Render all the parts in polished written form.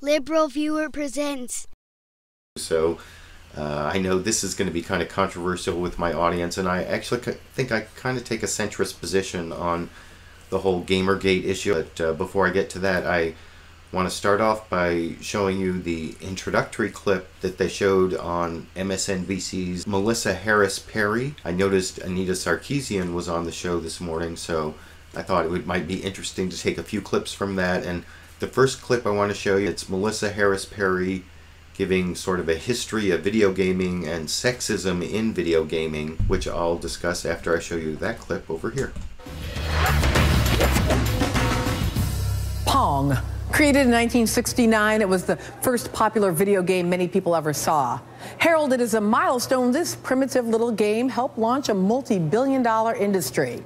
LiberalViewer presents. So I know this is going to be kind of controversial with my audience, and I actually think I kind of take a centrist position on the whole Gamergate issue. But before I get to that, I want to start off by showing you the introductory clip that they showed on MSNBC's Melissa Harris Perry. I noticed Anita Sarkeesian was on the show this morning, so I thought it might be interesting to take a few clips from that. And the first clip I want to show you, it's Melissa Harris Perry giving sort of a history of video gaming and sexism in video gaming, which I'll discuss after I show you that clip over here. Pong. Created in 1969, it was the first popular video game many people ever saw. Heralded as a milestone, this primitive little game helped launch a multi-billion-dollar industry.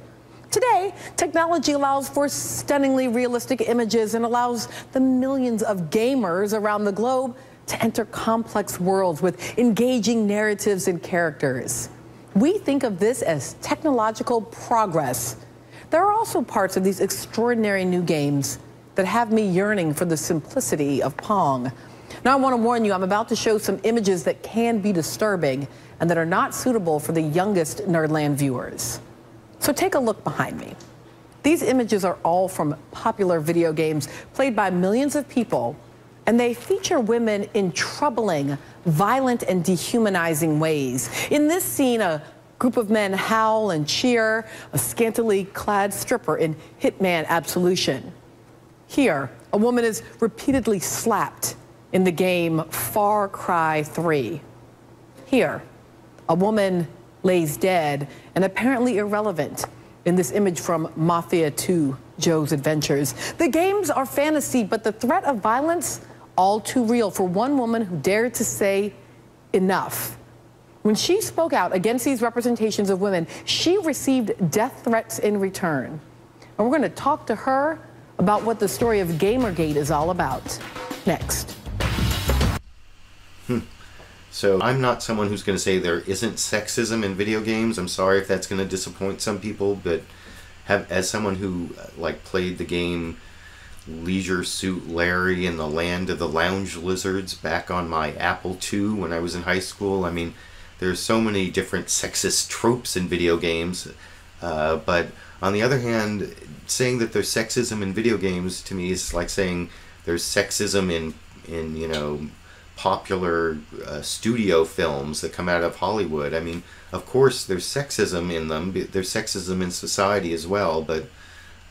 Today, technology allows for stunningly realistic images and allows the millions of gamers around the globe to enter complex worlds with engaging narratives and characters. We think of this as technological progress. There are also parts of these extraordinary new games that have me yearning for the simplicity of Pong. Now, I want to warn you, I'm about to show some images that can be disturbing and that are not suitable for the youngest Nerdland viewers. So take a look behind me. These images are all from popular video games played by millions of people, and they feature women in troubling, violent, and dehumanizing ways. In this scene, a group of men howl and cheer a scantily clad stripper in Hitman Absolution. Here, a woman is repeatedly slapped in the game Far Cry 3. Here, a woman lays dead and apparently irrelevant in this image from Mafia 2, Joe's Adventures. The games are fantasy, but the threat of violence, all too real for one woman who dared to say enough. When she spoke out against these representations of women, she received death threats in return. And we're going to talk to her about what the story of Gamergate is all about next. So I'm not someone who's going to say there isn't sexism in video games. I'm sorry if that's going to disappoint some people, but as someone who played the game Leisure Suit Larry in the Land of the Lounge Lizards back on my Apple II when I was in high school, I mean, there's so many different sexist tropes in video games, but on the other hand, saying that there's sexism in video games to me is like saying there's sexism in you know, popular studio films that come out of Hollywood. I mean, of course there's sexism in them, there's sexism in society as well, but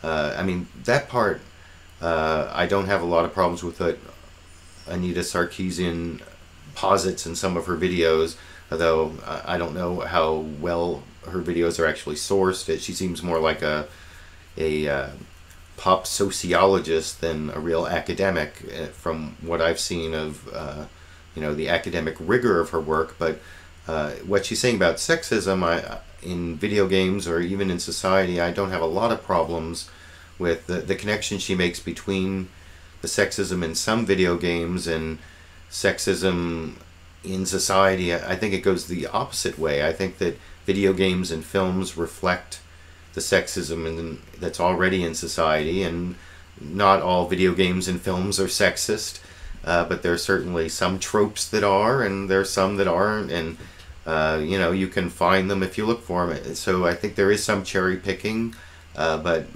I mean, that part I don't have a lot of problems with what Anita Sarkeesian posits in some of her videos, although I don't know how well her videos are actually sourced. She seems more like a pop sociologist than a real academic from what I've seen of you know, the academic rigor of her work. But what she's saying about sexism in video games or even in society, I don't have a lot of problems with the connection she makes between the sexism in some video games and sexism in society. I think it goes the opposite way. I think that video games and films reflect the sexism that's already in society, and not all video games and films are sexist, but there are certainly some tropes that are, and there are some that aren't, and you know, you can find them if you look for them. So I think there is some cherry picking, but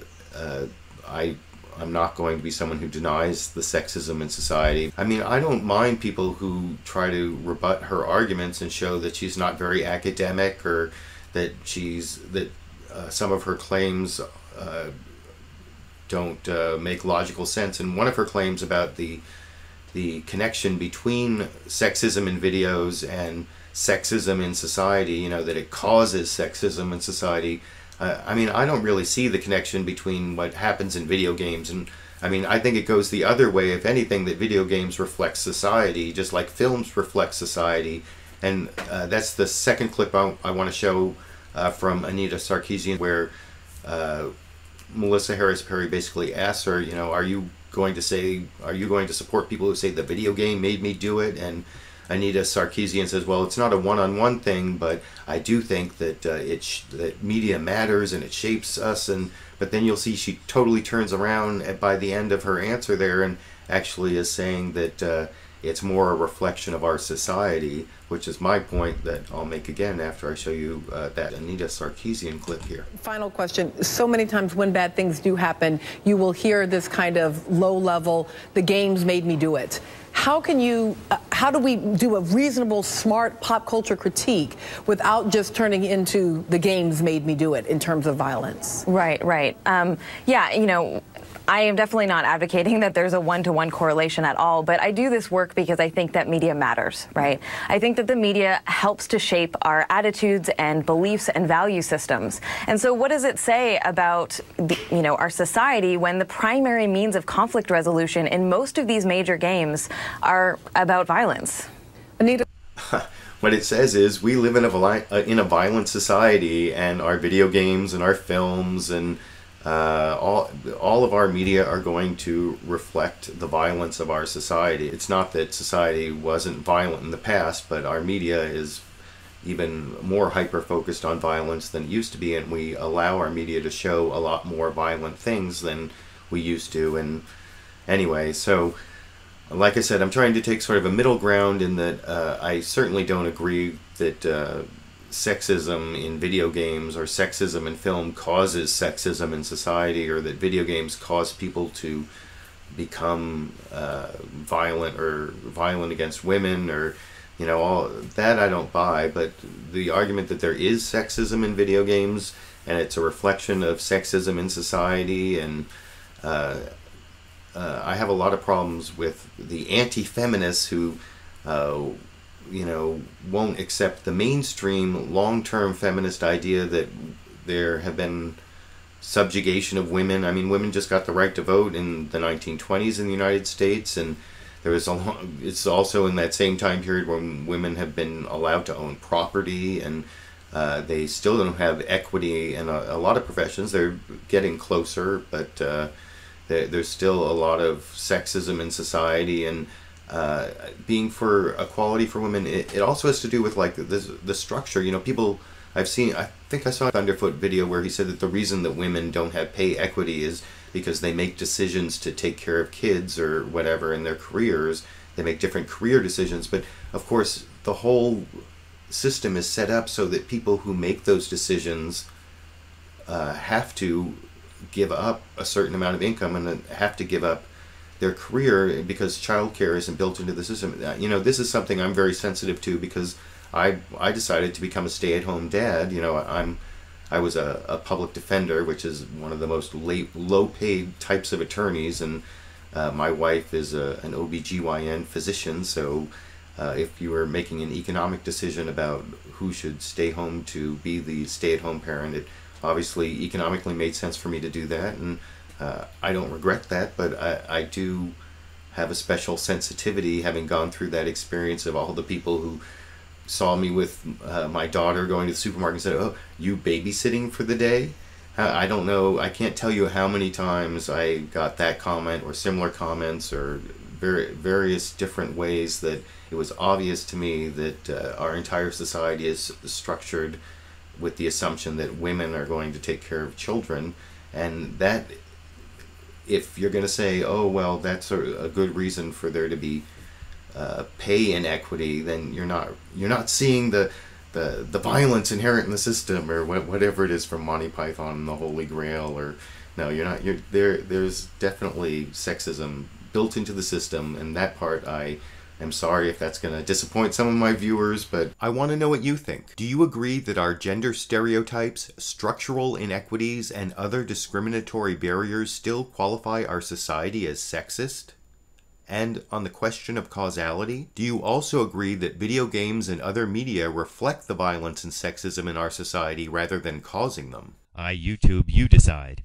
I'm not going to be someone who denies the sexism in society. I mean, I don't mind people who try to rebut her arguments and show that she's not very academic, or that some of her claims don't make logical sense. And one of her claims about the connection between sexism in videos and sexism in society, you know, that it causes sexism in society. I mean, I don't really see the connection between what happens in video games, and I mean, I think it goes the other way, if anything, that video games reflect society, just like films reflect society. And that's the second clip I want to show from Anita Sarkeesian, where Melissa Harris Perry basically asks her, you know, are you going to support people who say the video game made me do it? And Anita Sarkeesian says, well, it's not a one-on-one thing, but I do think that that media matters and it shapes us. But then you'll see she totally turns around by the end of her answer there and actually is saying that it's more a reflection of our society, which is my point that I'll make again after I show you that Anita Sarkeesian clip here. Final question. So many times when bad things do happen, you will hear this kind of low level, the games made me do it. How can you, how do we do a reasonable, smart pop culture critique without just turning into the games made me do it in terms of violence? Right, right. Yeah, you know, I am definitely not advocating that there's a one-to-one correlation at all, but I do this work because I think that media matters, right? I think that the media helps to shape our attitudes and beliefs and value systems. And so what does it say about, you know, our society when the primary means of conflict resolution in most of these major games are about violence? Anita? What it says is we live in a violent society, and our video games and our films and all of our media are going to reflect the violence of our society. It's not that society wasn't violent in the past, but our media is even more hyper-focused on violence than it used to be, and we allow our media to show a lot more violent things than we used to. And anyway, so like I said, I'm trying to take sort of a middle ground in that I certainly don't agree that sexism in video games or sexism in film causes sexism in society, or that video games cause people to become violent or violent against women, or, you know, all that I don't buy. But the argument that there is sexism in video games and it's a reflection of sexism in society, and I have a lot of problems with the anti-feminists who you know, won't accept the mainstream long-term feminist idea that there have been subjugation of women. I mean, women just got the right to vote in the 1920s in the United States, and there was it's also in that same time period when women have been allowed to own property, and they still don't have equity in a lot of professions. They're getting closer, but there's still a lot of sexism in society, and being for equality for women, it also has to do with like the structure. You know, people I've seen, I think I saw a Thunderfoot video where he said that the reason that women don't have pay equity is because they make decisions to take care of kids or whatever in their careers. They make different career decisions, but of course the whole system is set up so that people who make those decisions have to give up a certain amount of income and have to give up their career because childcare isn't built into the system. You know, this is something I'm very sensitive to because I decided to become a stay-at-home dad. You know, I was a public defender, which is one of the most low-paid types of attorneys, and my wife is an OBGYN physician. So if you were making an economic decision about who should stay home to be the stay-at-home parent, it obviously economically made sense for me to do that, and I don't regret that, but I do have a special sensitivity, having gone through that experience of all the people who saw me with my daughter going to the supermarket and said, "Oh, you babysitting for the day?" I don't know, I can't tell you how many times I got that comment or similar comments, or various different ways that it was obvious to me that our entire society is structured with the assumption that women are going to take care of children, and that if you're going to say, oh, well, that's a good reason for there to be pay inequity, then you're not seeing the violence inherent in the system, or whatever it is from Monty Python and the Holy Grail, or no, you're not. There's definitely sexism built into the system, and that part I'm sorry if that's going to disappoint some of my viewers, but I want to know what you think. Do you agree that our gender stereotypes, structural inequities, and other discriminatory barriers still qualify our society as sexist? And on the question of causality, do you also agree that video games and other media reflect the violence and sexism in our society rather than causing them? YouTube, you decide.